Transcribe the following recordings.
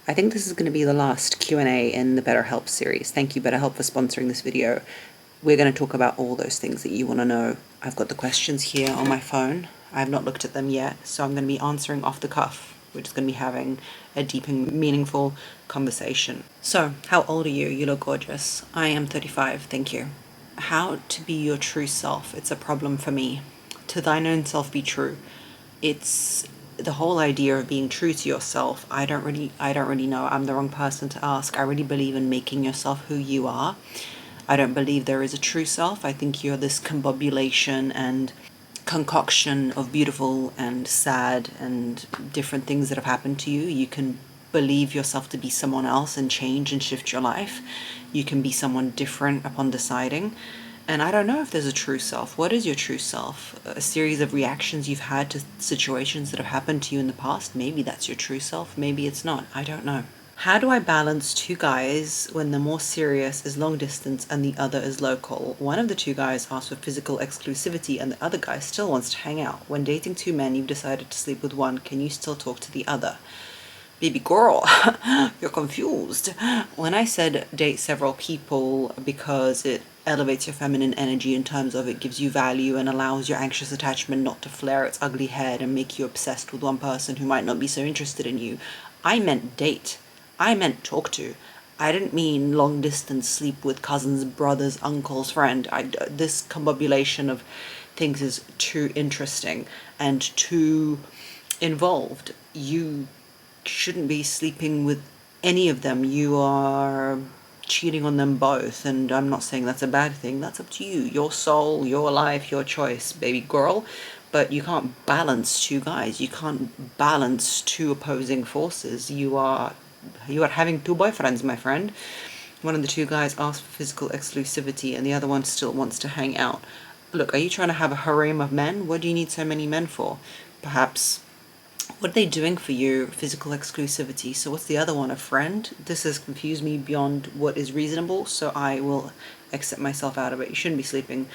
I think this is going to be the last Q&A in the BetterHelp series. Thank you, BetterHelp, for sponsoring this video. We're going to talk about all those things that you want to know. I've got the questions here on my phone. I have not looked at them yet, so I'm going to be answering off the cuff. We're just going to be having a deep and meaningful conversation. So, how old are you? You look gorgeous. I am 35, thank you. How to be your true self. It's a problem for me. To thine own self be true. It's the whole idea of being true to yourself. I don't really know. I'm the wrong person to ask. I really believe in making yourself who you are. I don't believe there is a true self. I think you're this combobulation and concoction of beautiful and sad and different things that have happened to you. You can believe yourself to be someone else and change and shift your life. You can be someone different upon deciding. And I don't know if there's a true self. What is your true self? A series of reactions you've had to situations that have happened to you in the past? Maybe that's your true self. Maybe it's not. I don't know. How do I balance two guys when the more serious is long distance and the other is local? One of the two guys asks for physical exclusivity and the other guy still wants to hang out. When dating two men, you've decided to sleep with one. Can you still talk to the other? Baby girl, you're confused. When I said date several people because it elevates your feminine energy in terms of it gives you value and allows your anxious attachment not to flare its ugly head and make you obsessed with one person who might not be so interested in you, I meant date. I meant talk to. I didn't mean long distance sleep with cousins, brothers, uncles, friend. This combobulation of things is too interesting and too involved. You shouldn't be sleeping with any of them. You are cheating on them both, and I'm not saying that's a bad thing. That's up to you. Your soul, your life, your choice, baby girl. But you can't balance two guys. You can't balance two opposing forces. You are having two boyfriends, my friend. One of the two guys asked for physical exclusivity and the other one still wants to hang out. Look, are you trying to have a harem of men? What do you need so many men for? Perhaps, what are they doing for you? Physical exclusivity. So what's the other one? A friend? This has confused me beyond what is reasonable, so I will accept myself out of it. You shouldn't be sleeping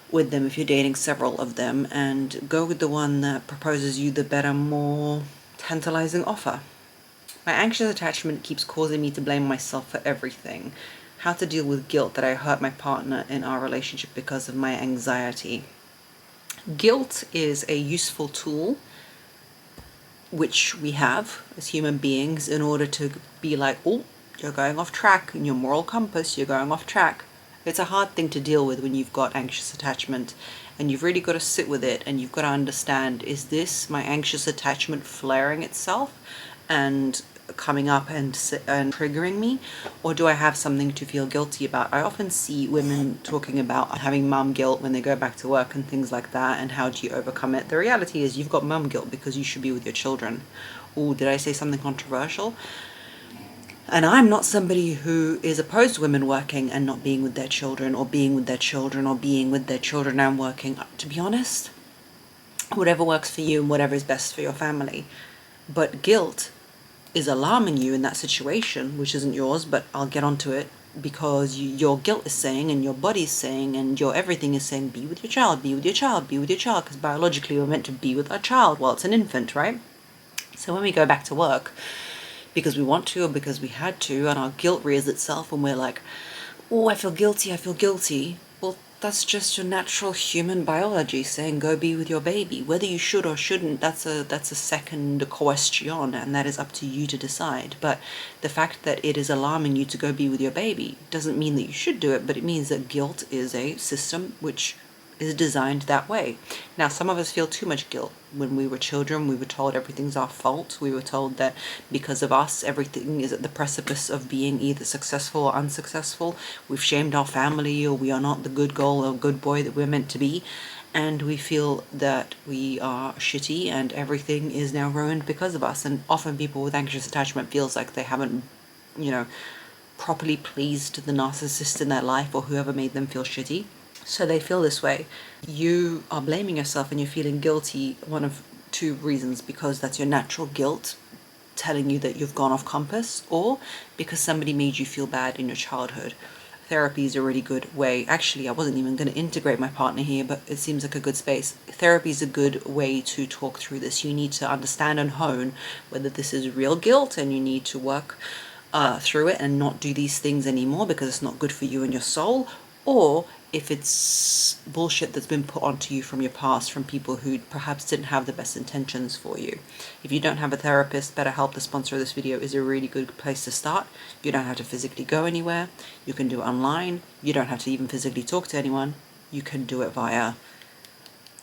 with them if you're dating several of them, and go with the one that proposes you the better, more tantalizing offer. My anxious attachment keeps causing me to blame myself for everything. How to deal with guilt that I hurt my partner in our relationship because of my anxiety. Guilt is a useful tool which we have as human beings in order to be like, oh, you're going off track in your moral compass, you're going off track. It's a hard thing to deal with when you've got anxious attachment, and you've really got to sit with it, and you've got to understand, is this my anxious attachment flaring itself and coming up and triggering me, or do I have something to feel guilty about? I often see women talking about having mum guilt when they go back to work and things like that, and how do you overcome it? The reality is you've got mum guilt because you should be with your children. Oh, did I say something controversial? And I'm not somebody who is opposed to women working and not being with their children, or being with their children, or being with their children and working. To be honest, whatever works for you and whatever is best for your family. But guilt is alarming you in that situation, which isn't yours, but I'll get onto it, because your guilt is saying, and your body's saying, and your everything is saying, be with your child, be with your child, be with your child, because biologically we're meant to be with our child while it's an infant, right? So when we go back to work, because we want to or because we had to, and our guilt rears itself and we're like, oh, I feel guilty, well, that's just your natural human biology saying go be with your baby. Whether you should or shouldn't, that's a second question, and that is up to you to decide. But the fact that it is alarming you to go be with your baby doesn't mean that you should do it, but it means that guilt is a system which is designed that way. Now, some of us feel too much guilt. When we were children, we were told everything's our fault. We were told that because of us, everything is at the precipice of being either successful or unsuccessful. We've shamed our family, or we are not the good girl or good boy that we're meant to be. And we feel that we are shitty and everything is now ruined because of us. And often people with anxious attachment feels like they haven't, properly pleased the narcissist in their life or whoever made them feel shitty. So they feel this way. You are blaming yourself and you're feeling guilty, one of two reasons: because that's your natural guilt telling you that you've gone off compass, or because somebody made you feel bad in your childhood. therapy is a really good way. Actually, I wasn't even going to integrate my partner here, but it seems like a good space. Therapy is a good way to talk through this. You need to understand and hone whether this is real guilt and you need to work through it and not do these things anymore because it's not good for you and your soul, or if it's bullshit that's been put onto you from your past, from people who perhaps didn't have the best intentions for you. If you don't have a therapist, BetterHelp, the sponsor of this video, is a really good place to start. You don't have to physically go anywhere. You can do it online. You don't have to even physically talk to anyone. You can do it via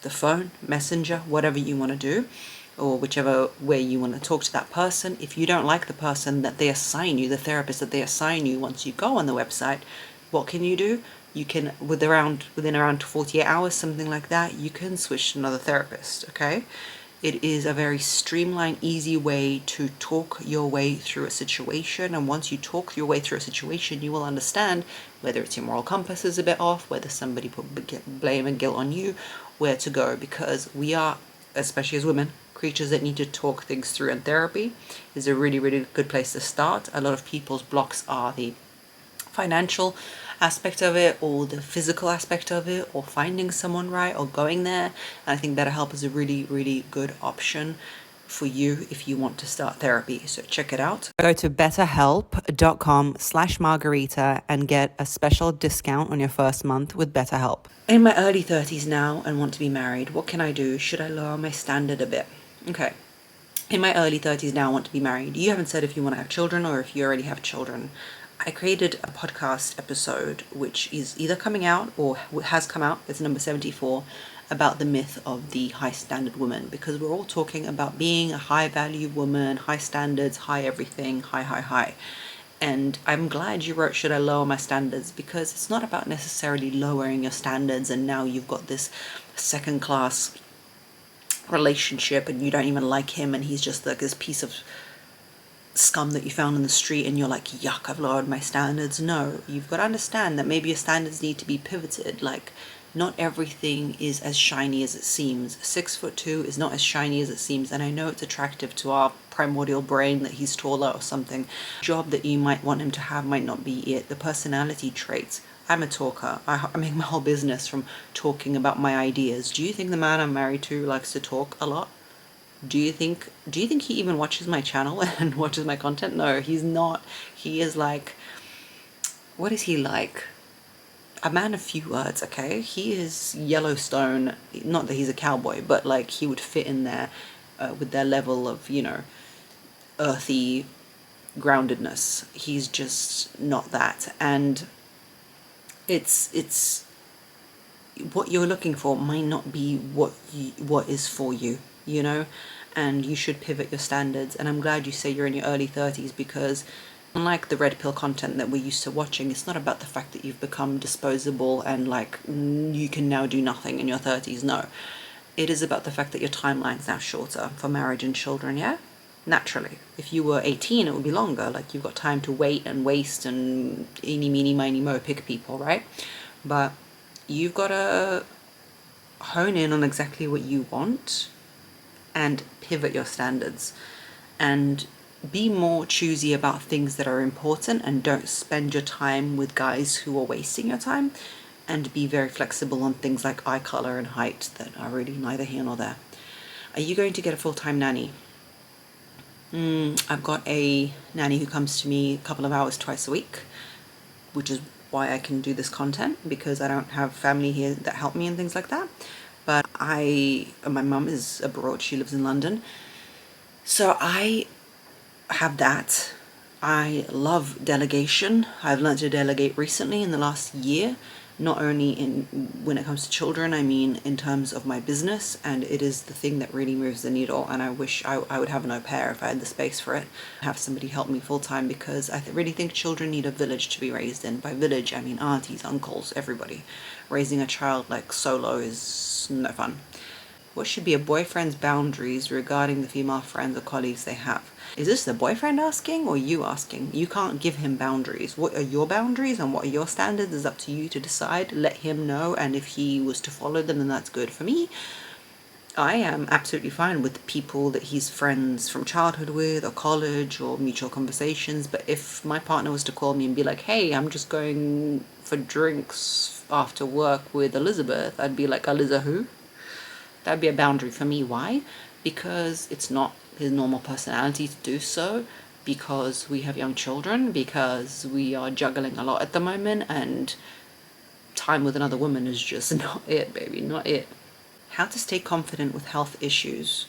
the phone, messenger, whatever you want to do, or whichever way you want to talk to that person. If you don't like the person that they assign you, the therapist that they assign you once you go on the website, what can you do? You can, within around 48 hours, something like that, you can switch to another therapist, okay? It is a very streamlined, easy way to talk your way through a situation. And once you talk your way through a situation, you will understand whether it's your moral compass is a bit off, whether somebody put blame and guilt on you, where to go. Because we are, especially as women, creatures that need to talk things through, and therapy is a really, really good place to start. A lot of people's blocks are the financial aspect of it, or the physical aspect of it, or finding someone right, or going there. And I think BetterHelp is a really, really good option for you if you want to start therapy. So check it out. Go to betterhelp.com/margarita and get a special discount on your first month with BetterHelp. In my early 30s now and want to be married, what can I do? Should I lower my standard a bit? Okay. In my early 30s now, I want to be married. You haven't said if you want to have children or if you already have children. I created a podcast episode which is either coming out or has come out, it's number 74, about the myth of the high standard woman, because we're all talking about being a high value woman, high standards, high everything, high. And I'm glad you wrote, should I lower my standards? Because it's not about necessarily lowering your standards and now you've got this second class relationship and you don't even like him and he's just like this piece of scum that you found in the street and you're like, yuck, I've lowered my standards. No, you've got to understand that maybe your standards need to be pivoted. Like, not everything is as shiny as it seems. 6'2" is not as shiny as it seems, and I know it's attractive to our primordial brain that he's taller or something. The job that you might want him to have might not be it. The personality traits. I'm a talker. I make my whole business from talking about my ideas. Do you think the man I'm married to likes to talk a lot? Do you think he even watches my channel and watches my content? No, he's not. He is like, what is he like? A man of few words, okay? He is Yellowstone. Not that he's a cowboy, but like he would fit in there with their level of, you know, earthy groundedness. He's just not that. And it's what you're looking for might not be what is for you, you know, and you should pivot your standards. And I'm glad you say you're in your early 30s, because unlike the red pill content that we're used to watching, it's not about the fact that you've become disposable and like you can now do nothing in your 30s. No, it is about the fact that your timeline's now shorter for marriage and children. Yeah, naturally, if you were 18 it would be longer. Like, you've got time to wait and waste and eeny meeny miny mo pick people, right? But you've got to hone in on exactly what you want and pivot your standards and be more choosy about things that are important, and don't spend your time with guys who are wasting your time, and be very flexible on things like eye color and height that are really neither here nor there. Are you going to get a full-time nanny? I've got a nanny who comes to me a couple of hours twice a week, which is why I can do this content, because I don't have family here that help me and things like that. But my mum is abroad, she lives in London, so I have that. I love delegation. I've learned to delegate recently in the last year, not only when it comes to children, I mean in terms of my business, and it is the thing that really moves the needle. And I wish I would have an au pair if I had the space for it, have somebody help me full time, because I really think children need a village to be raised in. By village I mean aunties, uncles, everybody. Raising a child like solo is no fun. What should be a boyfriend's boundaries regarding the female friends or colleagues they have? Is this the boyfriend asking or you asking? You can't give him boundaries. What are your boundaries and what are your standards is up to you to decide. Let him know, and if he was to follow them, then that's good. For me, I am absolutely fine with people that he's friends from childhood with or college or mutual conversations. But if my partner was to call me and be like, hey, I'm just going for drinks after work with Elizabeth, I'd be like, Eliza who? That'd be a boundary for me. Why? Because it's not his normal personality to do so, because we have young children, because we are juggling a lot at the moment, and time with another woman is just not it, baby, not it. How to stay confident with health issues.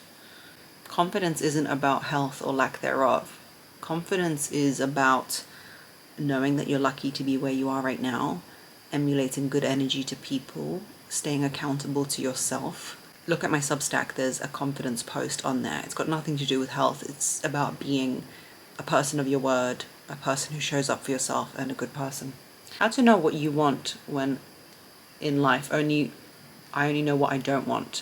Confidence isn't about health or lack thereof. Confidence is about knowing that you're lucky to be where you are right now, emulating good energy to people, staying accountable to yourself. Look at my Substack, there's a confidence post on there. It's got nothing to do with health. It's about being a person of your word, a person who shows up for yourself, and a good person. How to know what you want when in life I only know what I don't want.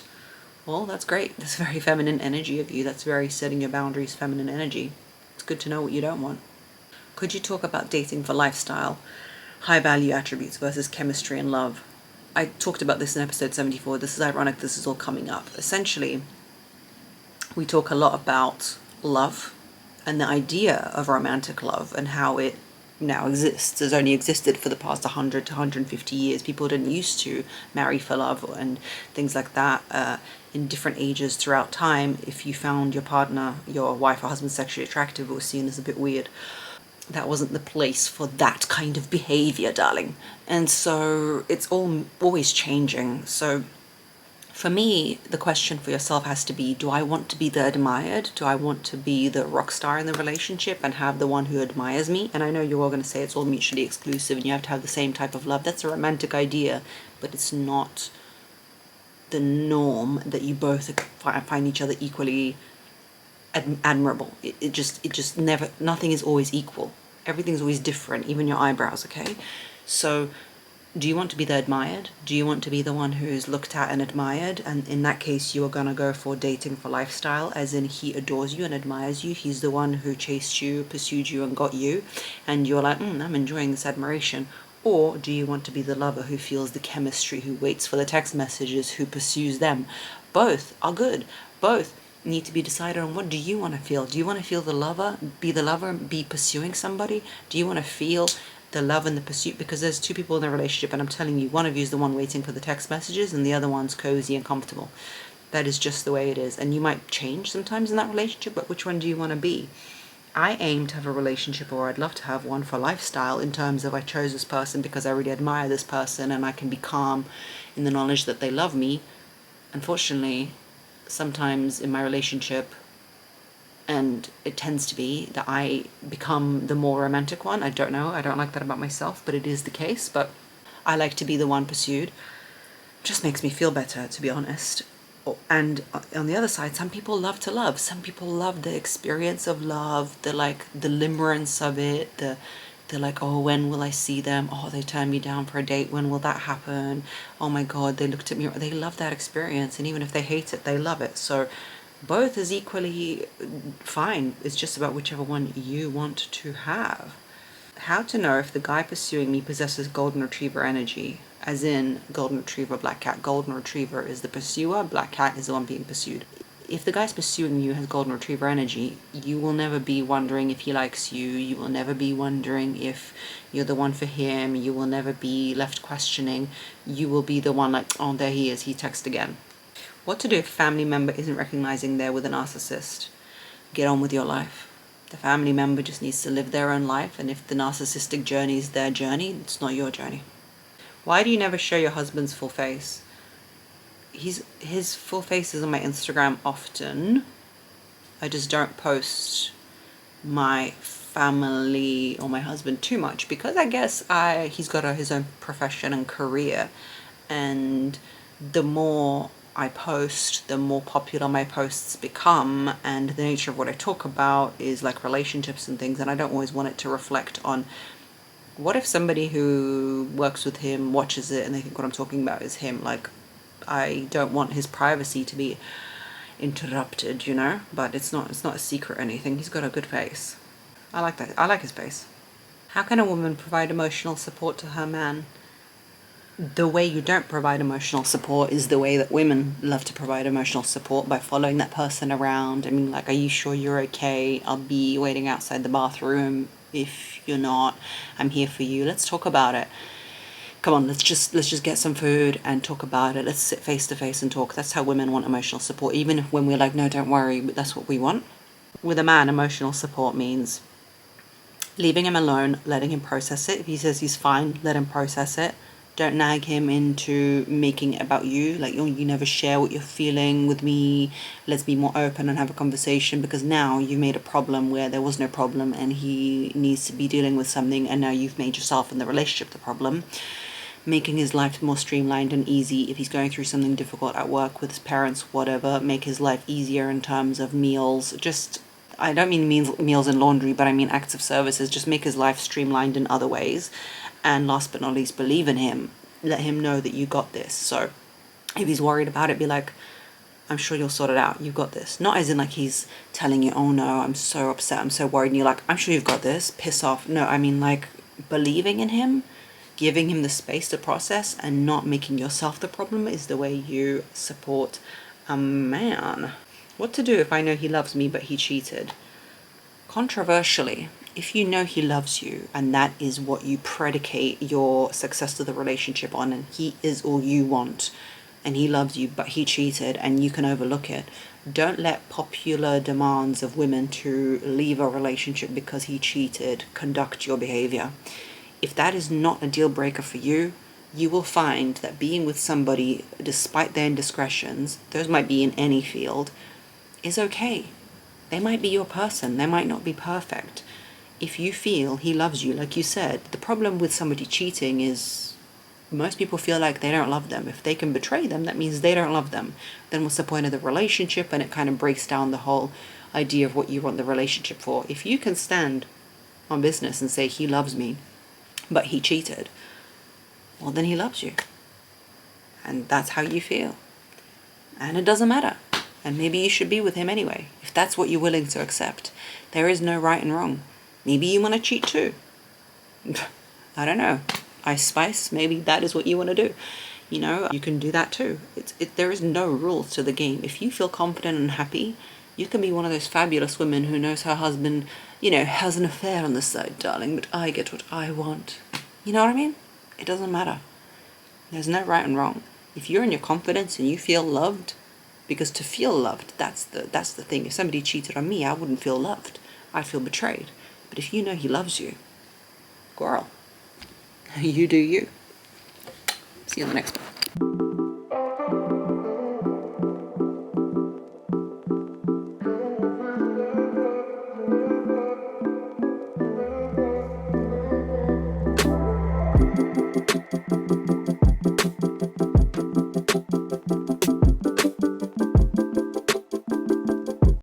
Well, that's great. That's very feminine energy of you. That's very setting your boundaries, feminine energy. It's good to know what you don't want. Could you talk about dating for lifestyle, high value attributes versus chemistry and love? I talked about this in episode 74. This is ironic, this is all coming up. Essentially, we talk a lot about love and the idea of romantic love and how it now exists, has only existed for the past 100 to 150 years. People didn't used to marry for love and things like that. In different ages throughout time, if you found your partner, your wife or husband sexually attractive, it was seen as a bit weird. That wasn't the place for that kind of behavior, darling. And so it's always changing. So for me, the question for yourself has to be, do I want to be the admired? Do I want to be the rock star in the relationship and have the one who admires me? And I know you're all going to say it's all mutually exclusive and you have to have the same type of love. That's a romantic idea, but it's not the norm that you both find each other equally admirable. It just never, nothing is always equal. Everything's always different, even your eyebrows, okay? So do you want to be the admired? Do you want to be the one who's looked at and admired? And in that case, you are going to go for dating for lifestyle, as in he adores you and admires you. He's the one who chased you, pursued you, and got you. And you're like, I'm enjoying this admiration. Or do you want to be the lover who feels the chemistry, who waits for the text messages, who pursues them? Both are good. Both need to be decided on, what do you want to feel? Do you want to feel the lover, be pursuing somebody? Do you want to feel the love and the pursuit? Because there's two people in a relationship, and I'm telling you, one of you is the one waiting for the text messages and the other one's cozy and comfortable. That is just the way it is. And you might change sometimes in that relationship, but which one do you want to be? I aim to have a relationship, or I'd love to have one, for lifestyle, in terms of I chose this person because I really admire this person and I can be calm in the knowledge that they love me. Unfortunately, sometimes in my relationship, and it tends to be that I become the more romantic one. I don't know, I don't like that about myself, but it is the case. But I like to be the one pursued. It just makes me feel better, to be honest. And on the other side, some people love to love. Some people love the experience of love, the limerence of it, they're like, oh, when will I see them? Oh, they turned me down for a date. When will that happen? Oh my God, they looked at me. They love that experience. And even if they hate it, they love it. So both is equally fine. It's just about whichever one you want to have. How to know if the guy pursuing me possesses golden retriever energy, as in golden retriever, black cat. Golden retriever is the pursuer, black cat is the one being pursued. If the guy's pursuing you has golden retriever energy, you will never be wondering if he likes you. You will never be wondering if you're the one for him. You will never be left questioning. You will be the one like, oh, there he is, he texted again. What to do if a family member isn't recognizing they're with a narcissist? Get on with your life. The family member just needs to live their own life, and if the narcissistic journey is their journey, it's not your journey. Why do you never show your husband's full face? His full face is on my Instagram often. I just don't post my family or my husband too much because I guess he's got his own profession and career, and the more I post, the more popular my posts become, and the nature of what I talk about is like relationships and things, and I don't always want it to reflect on, what if somebody who works with him watches it and they think what I'm talking about is him? Like, I don't want his privacy to be interrupted, you know? But it's not a secret or anything. He's got a good face. I like that. I like his face. How can a woman provide emotional support to her man? The way you don't provide emotional support is the way that women love to provide emotional support, by following that person around. I mean, like, are you sure you're okay? I'll be waiting outside the bathroom. If you're not, I'm here for you. Let's talk about it. Come on, let's just get some food and talk about it. Let's sit face to face and talk. That's how women want emotional support. Even if when we're like, no, don't worry, but that's what we want. With a man, emotional support means leaving him alone, letting him process it. If he says he's fine, let him process it. Don't nag him into making it about you. Like, oh, you never share what you're feeling with me. Let's be more open and have a conversation, because now you made a problem where there was no problem and he needs to be dealing with something, and now you've made yourself and the relationship the problem. Making his life more streamlined and easy. If he's going through something difficult at work with his parents, whatever, make his life easier in terms of meals. Just, I don't mean meals and laundry, but I mean acts of services. Just make his life streamlined in other ways. And last but not least, believe in him. Let him know that you got this. So if he's worried about it, be like, I'm sure you'll sort it out. You've got this. Not as in like he's telling you, oh no, I'm so upset, I'm so worried. And you're like, I'm sure you've got this. Piss off. No, I mean like believing in him, giving him the space to process, and not making yourself the problem is the way you support a man. What to do if I know he loves me but he cheated? Controversially, if you know he loves you and that is what you predicate your success to the relationship on, and he is all you want, and he loves you but he cheated and you can overlook it, don't let popular demands of women to leave a relationship because he cheated conduct your behavior. If that is not a deal breaker for you, you will find that being with somebody, despite their indiscretions, those might be in any field, is okay. They might be your person. They might not be perfect. If you feel he loves you, like you said, the problem with somebody cheating is most people feel like they don't love them. If they can betray them, that means they don't love them. Then what's the point of the relationship? And it kind of breaks down the whole idea of what you want the relationship for. If you can stand on business and say he loves me, but he cheated, well, then he loves you. And that's how you feel. And it doesn't matter. And maybe you should be with him anyway, if that's what you're willing to accept. There is no right and wrong. Maybe you want to cheat too. I don't know. Ice Spice, maybe that is what you want to do. You know, you can do that too. There is no rules to the game. If you feel confident and happy, you can be one of those fabulous women who knows her husband, you know, has an affair on the side, darling, but I get what I want. You know what I mean? It doesn't matter. There's no right and wrong. If you're in your confidence and you feel loved, because to feel loved, that's the thing. If somebody cheated on me, I wouldn't feel loved. I'd feel betrayed. But if you know he loves you, girl, you do you. See you in the next one.